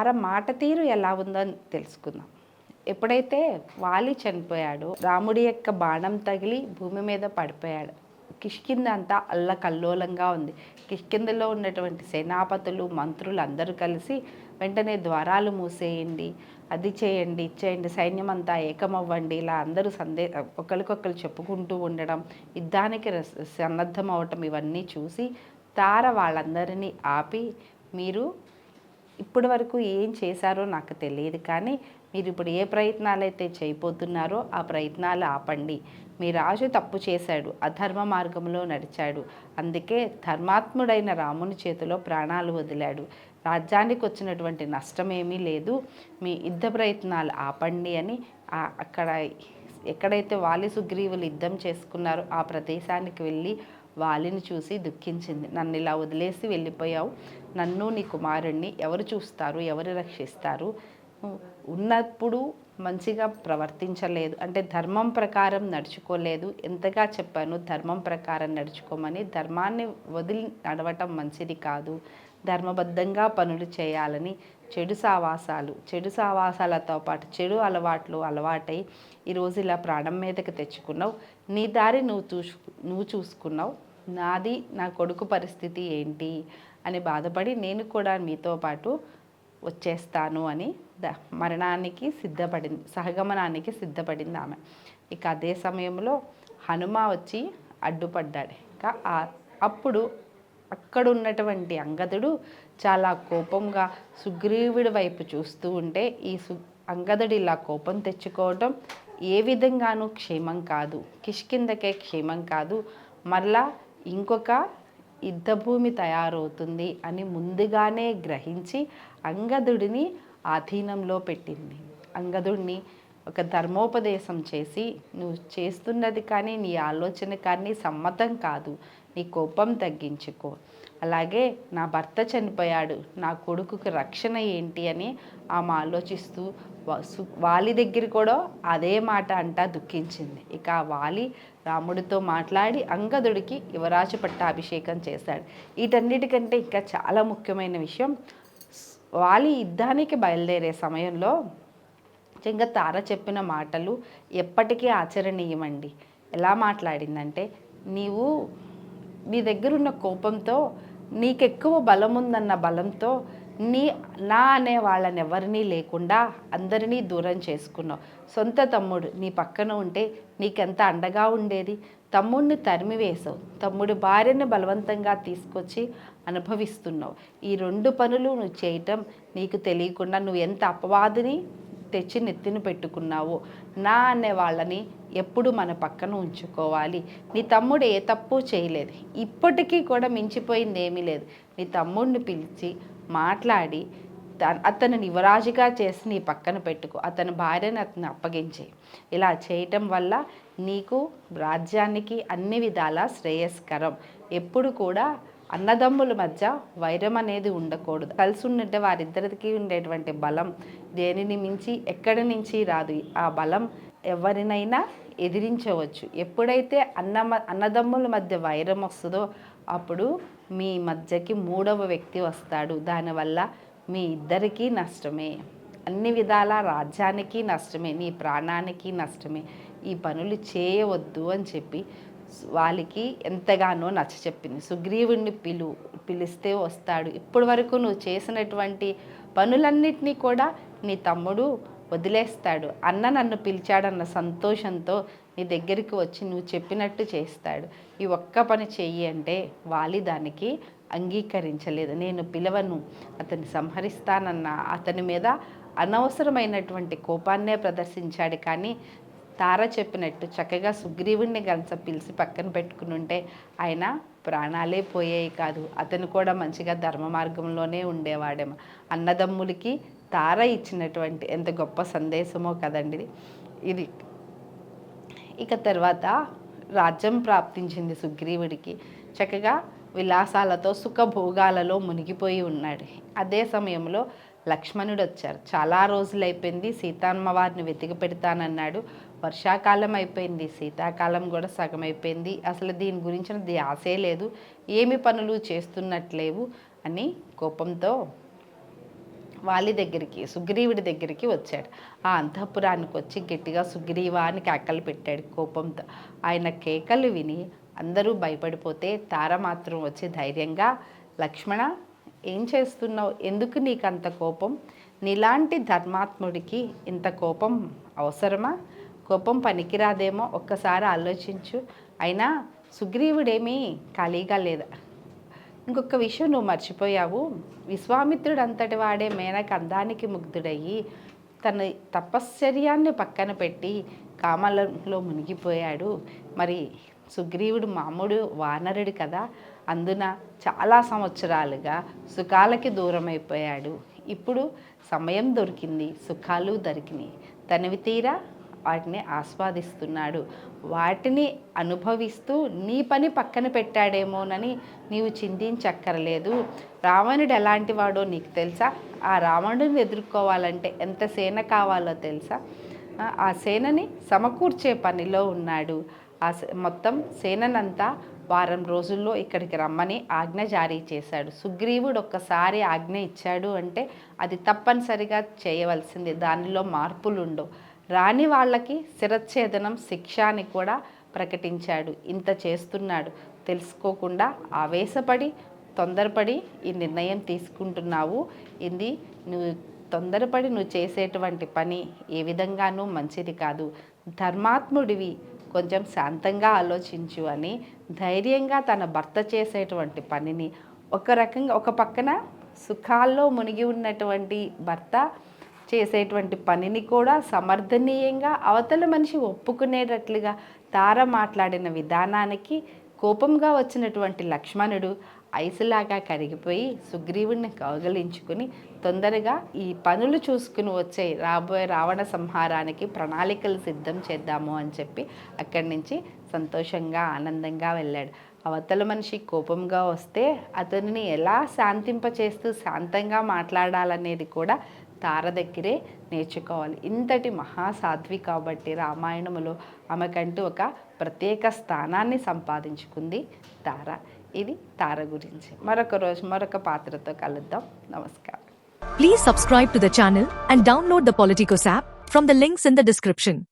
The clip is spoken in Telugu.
తార మాట తీరు ఎలా ఉందో తెలుసుకుందాం. ఎప్పుడైతే వాలి చనిపోయాడో రాముడి యొక్క బాణం తగిలి భూమి మీద పడిపోయాడు. కిష్కింద అంతా అల్లకల్లోలంగా ఉంది. కిష్కిందలో ఉన్నటువంటి సేనాపతులు మంత్రులు అందరూ కలిసి వెంటనే ద్వారాలు మూసేయండి, అది చేయండి, ఇచ్చేయండి, సైన్యం అంతా ఏకమవ్వండి, ఇలా అందరూ ఒకరికొకరు చెప్పుకుంటూ ఉండడం, యుద్ధానికి సన్నద్ధం అవటం ఇవన్నీ చూసి తార వాళ్ళందరినీ ఆపి, మీరు ఇప్పటి వరకు ఏం చేశారో నాకు తెలియదు, కానీ మీరు ఇప్పుడు ఏ ప్రయత్నాలు అయితే చేయబోతున్నారో ఆ ప్రయత్నాలు ఆపండి. మీ రాజు తప్పు చేశాడు, అధర్మ మార్గంలో నడిచాడు, అందుకే ధర్మాత్ముడైన రాముని చేతిలో ప్రాణాలు వదిలాడు. రాజ్యానికి వచ్చినటువంటి నష్టమేమీ లేదు, మీ యుద్ధ ప్రయత్నాలు ఆపండి అని అక్కడ ఎక్కడైతే వాలి సుగ్రీవులు యుద్ధం చేసుకున్నారో ఆ ప్రదేశానికి వెళ్ళి వాలిని చూసి దుఃఖించింది. నన్ను ఇలా వదిలేసి వెళ్ళిపోయావు, నన్ను నీ కుమారుణ్ణి ఎవరు చూస్తారు, ఎవరు రక్షిస్తారు? ఉన్నప్పుడు మంచిగా ప్రవర్తించలేదు, అంటే ధర్మం ప్రకారం నడుచుకోలేదు. ఎంతగా చెప్పాను ధర్మం ప్రకారం నడుచుకోమని. ధర్మాన్ని వదిలి నడవటం మంచిది కాదు, ధర్మబద్ధంగా పనులు చేయాలని. చెడు సావాసాలతో పాటు చెడు అలవాట్లు అలవాటై ఈరోజు ఇలా ప్రాణం మీదకి తెచ్చుకున్నావు. నీ దారి నువ్వు చూసుకున్నావు, నాది నా కొడుకు పరిస్థితి ఏంటి అని బాధపడి నేను కూడా మీతో పాటు వచ్చేస్తాను అని మరణానికి సిద్ధపడింది, సహగమనానికి సిద్ధపడింది ఆమె. ఇక అదే సమయంలో హనుమ వచ్చి అడ్డుపడ్డాడు. ఇక అప్పుడు అక్కడ ఉన్నటువంటి అంగదుడు చాలా కోపంగా సుగ్రీవుడి వైపు చూస్తూ ఉంటే, ఈ అంగదుడు ఇలా కోపం తెచ్చుకోవటం ఏ విధంగానూ క్షేమం కాదు, కిష్కిందకే క్షేమం కాదు, మరలా ఇంకొక యుద్ధభూమి తయారవుతుంది అని ముందుగానే గ్రహించి అంగదుడిని ఆధీనంలో పెట్టింది. అంగదుడిని ఒక ధర్మోపదేశం చేసి, నువ్వు చేస్తున్నది కానీ నీ ఆలోచన కానీ సమ్మతం కాదు, నీ కోపం తగ్గించుకో, అలాగే నా భర్త చనిపోయాడు, నా కొడుకుకి రక్షణ ఏంటి అని ఆమె ఆలోచిస్తూ వాలి దగ్గర కూడా అదే మాట అంటా దుఃఖించింది. ఇక వాలి రాముడితో మాట్లాడి అంగదుడికి యువరాజు పట్టాభిషేకం చేశాడు. వీటన్నిటికంటే ఇంకా చాలా ముఖ్యమైన విషయం, వాలి యుద్ధానికి బయలుదేరే సమయంలో నిజంగా తార చెప్పిన మాటలు ఎప్పటికీ ఆచరణీయమండి. ఎలా మాట్లాడిందంటే, నీ దగ్గరున్న కోపంతో, నీకెక్కువ బలం ఉందన్న బలంతో నా అనే వాళ్ళని ఎవరినీ లేకుండా అందరినీ దూరం చేసుకున్నావు. సొంత తమ్ముడు నీ పక్కన ఉంటే నీకెంత అండగా ఉండేది, తమ్ముడిని తరిమివేశావు, తమ్ముడి భార్యను బలవంతంగా తీసుకొచ్చి అనుభవిస్తున్నావు. ఈ 2 పనులు నువ్వు చేయటం నీకు తెలియకుండా నువ్వు ఎంత అపవాదిని తెచ్చి నెత్తిన పెట్టుకున్నావు. నా అనే వాళ్ళని ఎప్పుడు మన పక్కన ఉంచుకోవాలి. నీ తమ్ముడు ఏ తప్పు చేయలేదు, ఇప్పటికీ కూడా మించిపోయింది ఏమీ లేదు. నీ తమ్ముడిని పిలిచి మాట్లాడి అతను యువరాజుగా చేసి నీ పక్కన పెట్టుకో, అతని భార్యను అతను అప్పగించే. ఇలా చేయటం వల్ల నీకు రాజ్యానికి అన్ని విధాలా శ్రేయస్కరం. ఎప్పుడు కూడా అన్నదమ్ముల మధ్య వైరం అనేది ఉండకూడదు. కలిసి ఉండే వారిద్దరికి ఉండేటువంటి బలం దేనిని మించి ఎక్కడి నుంచి రాదు. ఆ బలం ఎవరినైనా ఎదిరించవచ్చు. ఎప్పుడైతే అన్నదమ్ముల మధ్య వైరం వస్తుందో అప్పుడు మీ మధ్యకి 3వ వ్యక్తి వస్తాడు. దానివల్ల మీ ఇద్దరికీ నష్టమే, అన్ని విధాల రాజ్యానికి నష్టమే, నీ ప్రాణానికి నష్టమే. ఈ పనులు చేయవద్దు అని చెప్పి వాళ్ళకి ఎంతగానో నచ్చచెప్పింది. సుగ్రీవుడిని పిలిస్తే వస్తాడు. ఇప్పటి వరకు నువ్వు చేసినటువంటి పనులన్నిటినీ కూడా నీ తమ్ముడు వదిలేస్తాడు. అన్న నన్ను పిలిచాడన్న సంతోషంతో నీ దగ్గరికి వచ్చి నువ్వు చెప్పినట్టు చేస్తాడు. ఈ ఒక్క పని చెయ్యి అంటే వాలి దానికి అంగీకరించలేదు. నేను పిలవను, అతన్ని సంహరిస్తానన్న అతని మీద అనవసరమైనటువంటి కోపాన్నే ప్రదర్శించాడు. కానీ తార చెప్పినట్టు చక్కగా సుగ్రీవుడిని గంచ పిలిచి పక్కన పెట్టుకుని ఉంటే ఆయన ప్రాణాలే పోయేవి కాదు, అతను కూడా మంచిగా ధర్మ మార్గంలోనే ఉండేవాడేమో. అన్నదమ్ములకి తార ఇచ్చినటువంటి ఎంత గొప్ప సందేశమో కదండి ఇది. ఇక తర్వాత రాజ్యం ప్రాప్తించింది సుగ్రీవుడికి. చక్కగా విలాసాలతో సుఖభోగాలలో మునిగిపోయి ఉన్నాడు. అదే సమయంలో లక్ష్మణుడు వచ్చారు. చాలా రోజులైపోయింది, సీతమ్మవారిని వెతికి పెడతానన్నాడు. వర్షాకాలం అయిపోయింది, శీతాకాలం కూడా సగం అయిపోయింది, అసలు దీని గురించిన ధ్యాసే లేదు, ఏమి పనులు చేస్తున్నట్లేవు అని కోపంతో వాలి దగ్గరికి, సుగ్రీవుడి దగ్గరికి వచ్చాడు. ఆ అంతఃపురానికి వచ్చి గట్టిగా సుగ్రీవా అని కేకలు పెట్టాడు కోపంతో. ఆయన కేకలు విని అందరూ భయపడిపోతే తార మాత్రం వచ్చి ధైర్యంగా, లక్ష్మణ ఏం చేస్తున్నావు, ఎందుకు నీకు అంత కోపం, నీలాంటి ధర్మాత్ముడికి ఇంత కోపం అవసరమా, కోపం పనికిరాదేమో, ఒక్కసారి ఆలోచించు. అయినా సుగ్రీవుడేమీ ఖాళీగా లేదా. ఇంకొక విషయం నువ్వు మర్చిపోయావు, విశ్వామిత్రుడు అంతటి వాడే మేనక అందానికి ముగ్ధుడయ్యి తన తపశ్చర్యాన్ని పక్కన పెట్టి కామలంలో మునిగిపోయాడు. మరి సుగ్రీవుడు మామూడు వానరుడు కదా, అందున చాలా సంవత్సరాలుగా సుఖాలకి దూరమైపోయాడు. ఇప్పుడు సమయం దొరికింది, సుఖాలు దొరికినాయి, తనివి తీరా వాటిని ఆస్వాదిస్తున్నాడు. వాటిని అనుభవిస్తూ నీ పని పక్కన పెట్టాడేమోనని నీవు చింతించక్కర్లేదు. రావణుడు ఎలాంటి వాడో నీకు తెలుసా, ఆ రావణుడిని ఎదుర్కోవాలంటే ఎంత సేన కావాలో తెలుసా, ఆ సేనని సమకూర్చే పనిలో ఉన్నాడు. మొత్తం సేననంతా వారం రోజుల్లో ఇక్కడికి రమ్మని ఆజ్ఞ జారీ చేశాడు. సుగ్రీవుడు ఒక్కసారి ఆజ్ఞ ఇచ్చాడు అంటే అది తప్పనిసరిగా చేయవలసింది, దానిలో మార్పులు ఉండవు. రాని వాళ్ళకి శిరచ్ఛేదనం శిక్ష అని కూడా ప్రకటించాడు. ఇంత చేస్తున్నాడు, తెలుసుకోకుండా ఆవేశపడి తొందరపడి ఈ నిర్ణయం తీసుకుంటున్నావు. ఇది తొందరపడి నువ్వు చేసేటువంటి పని ఏ విధంగానూ మంచిది కాదు. ధర్మాత్ముడివి, కొంచెం శాంతంగా ఆలోచించు అని ధైర్యంగా తన భర్త చేసేటువంటి పనిని, ఒక రకంగా ఒక పక్కన సుఖాల్లో మునిగి ఉన్నటువంటి భర్త చేసేటువంటి పనిని కూడా సమర్థనీయంగా అవతల మనిషి ఒప్పుకునేటట్లుగా తార మాట్లాడిన విధానానికి కోపంగా వచ్చినటువంటి లక్ష్మణుడు ఐసులాగా కరిగిపోయి సుగ్రీవుడిని కౌగలించుకుని తొందరగా ఈ పనులు చూసుకుని వచ్చే రాబోయే రావణ సంహారానికి ప్రణాళికలు సిద్ధం చేద్దాము అని చెప్పి అక్కడి నుంచి సంతోషంగా ఆనందంగా వెళ్ళాడు. అవతల మనిషి కోపంగా వస్తే అతనిని ఎలా శాంతింపచేస్తూ శాంతంగా మాట్లాడాలనేది కూడా తార దగ్గరే నేర్చుకోవాలి. ఇంతటి మహాసాధ్వి కాబట్టి రామాయణములో ఆమెకంటూ ఒక ప్రత్యేక స్థానాన్ని సంపాదించుకుంది తార. ఇది తార గురించి. మరొక రోజు మరొక పాత్రతో కలుద్దాం. నమస్కారం. Please subscribe to the channel and download the Politicos app from the links in the description.